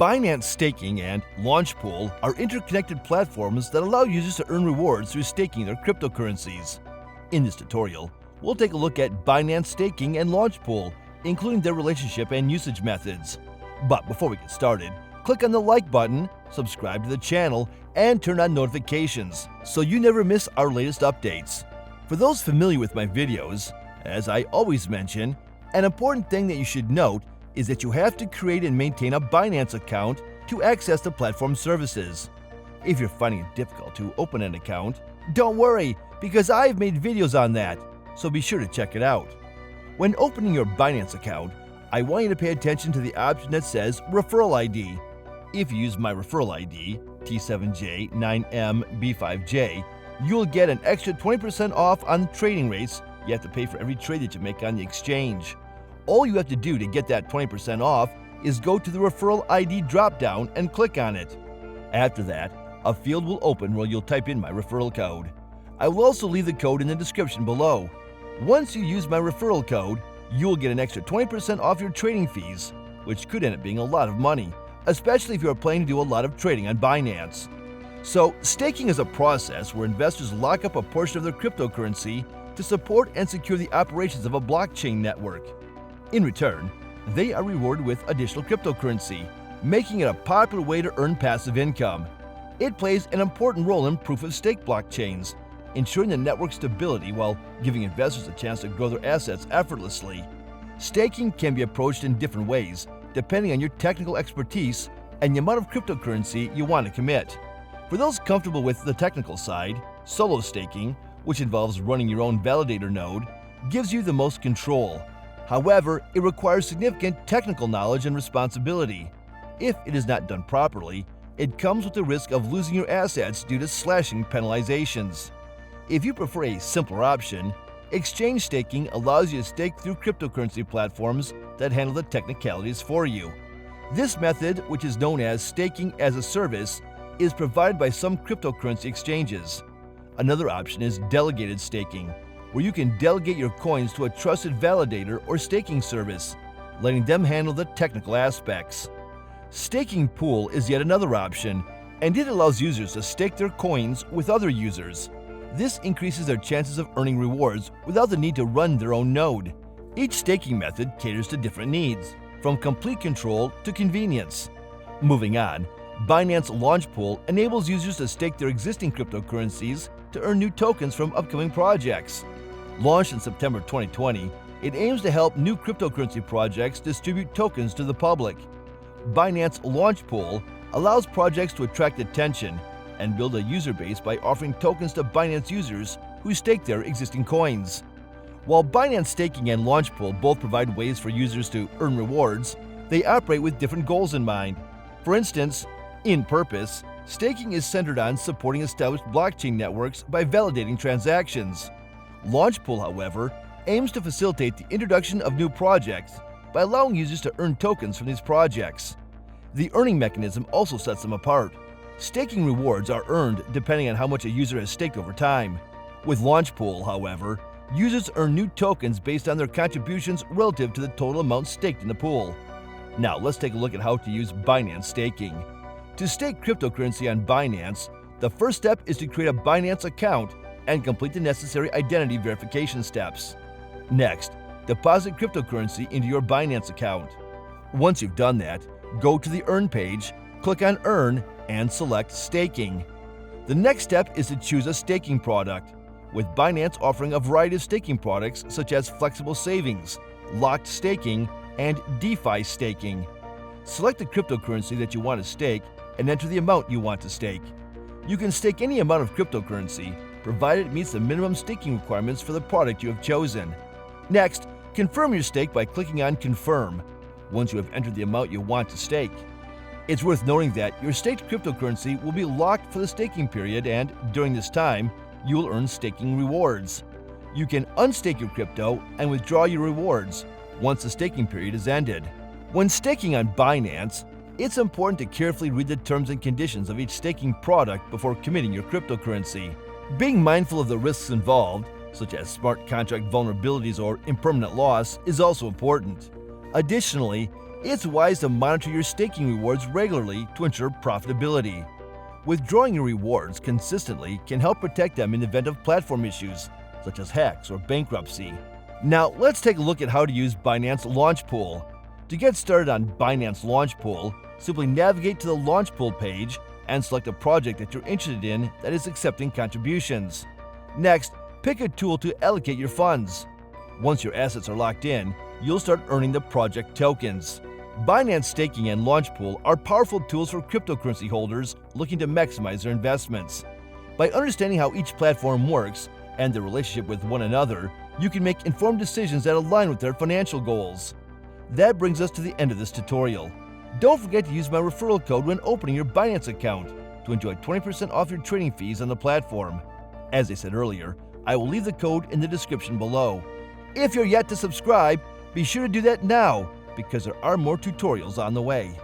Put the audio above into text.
Binance Staking and Launchpool are interconnected platforms that allow users to earn rewards through staking their cryptocurrencies. In this tutorial, we'll take a look at Binance Staking and Launchpool, including their relationship and usage methods. But before we get started, click on the like button, subscribe to the channel, and turn on notifications so you never miss our latest updates. For those familiar with my videos, as I always mention, an important thing that you should note is that you have to create and maintain a Binance account to access the platform services. If you're finding it difficult to open an account, don't worry, because I've made videos on that, so be sure to check it out. When opening your Binance account, I want you to pay attention to the option that says Referral ID. If you use my referral ID, T7J9MB5J, you'll get an extra 20% off on trading rates you have to pay for every trade that you make on the exchange. All you have to do to get that 20% off is go to the Referral ID dropdown and click on it. After that, a field will open where you'll type in my referral code. I will also leave the code in the description below. Once you use my referral code, you will get an extra 20% off your trading fees, which could end up being a lot of money, especially if you are planning to do a lot of trading on Binance. So, staking is a process where investors lock up a portion of their cryptocurrency to support and secure the operations of a blockchain network. In return, they are rewarded with additional cryptocurrency, making it a popular way to earn passive income. It plays an important role in proof-of-stake blockchains, ensuring the network stability while giving investors a chance to grow their assets effortlessly. Staking can be approached in different ways, depending on your technical expertise and the amount of cryptocurrency you want to commit. For those comfortable with the technical side, solo staking, which involves running your own validator node, gives you the most control. However, it requires significant technical knowledge and responsibility. If it is not done properly, it comes with the risk of losing your assets due to slashing penalizations. If you prefer a simpler option, exchange staking allows you to stake through cryptocurrency platforms that handle the technicalities for you. This method, which is known as staking as a service, is provided by some cryptocurrency exchanges. Another option is delegated staking, where you can delegate your coins to a trusted validator or staking service, letting them handle the technical aspects. Staking pool is yet another option, and it allows users to stake their coins with other users. This increases their chances of earning rewards without the need to run their own node. Each staking method caters to different needs, from complete control to convenience. Moving on, Binance Launchpool enables users to stake their existing cryptocurrencies to earn new tokens from upcoming projects. Launched in September 2020, it aims to help new cryptocurrency projects distribute tokens to the public. Binance Launchpool allows projects to attract attention and build a user base by offering tokens to Binance users who stake their existing coins. While Binance Staking and Launchpool both provide ways for users to earn rewards, they operate with different goals in mind. For instance, in purpose, staking is centered on supporting established blockchain networks by validating transactions. Launchpool, however, aims to facilitate the introduction of new projects by allowing users to earn tokens from these projects. The earning mechanism also sets them apart. Staking rewards are earned depending on how much a user has staked over time. With Launchpool, however, users earn new tokens based on their contributions relative to the total amount staked in the pool. Now let's take a look at how to use Binance Staking. To stake cryptocurrency on Binance, the first step is to create a Binance account and complete the necessary identity verification steps. Next, deposit cryptocurrency into your Binance account. Once you've done that, go to the Earn page, click on Earn, and select Staking. The next step is to choose a staking product, with Binance offering a variety of staking products such as flexible savings, locked staking, and DeFi staking. Select the cryptocurrency that you want to stake and enter the amount you want to stake. You can stake any amount of cryptocurrency, provided it meets the minimum staking requirements for the product you have chosen. Next, confirm your stake by clicking on Confirm, once you have entered the amount you want to stake. It's worth noting that your staked cryptocurrency will be locked for the staking period, and during this time, you will earn staking rewards. You can unstake your crypto and withdraw your rewards once the staking period is ended. When staking on Binance, it's important to carefully read the terms and conditions of each staking product before committing your cryptocurrency. Being mindful of the risks involved, such as smart contract vulnerabilities or impermanent loss, is also important. Additionally, It's wise to monitor your staking rewards regularly to ensure profitability. Withdrawing your rewards consistently can help protect them in the event of platform issues, such as hacks or bankruptcy. Now, let's take a look at how to use Binance Launchpool. To get started on Binance Launchpool, simply navigate to the Launchpool page and select a project that you're interested in that is accepting contributions. Next, pick a tool to allocate your funds. Once your assets are locked in, you'll start earning the project tokens. Binance Staking and Launchpool are powerful tools for cryptocurrency holders looking to maximize their investments. By understanding how each platform works and their relationship with one another, you can make informed decisions that align with their financial goals. That brings us to the end of this tutorial. Don't forget to use my referral code when opening your Binance account to enjoy 20% off your trading fees on the platform. As I said earlier, I will leave the code in the description below. If you're yet to subscribe, be sure to do that now because there are more tutorials on the way.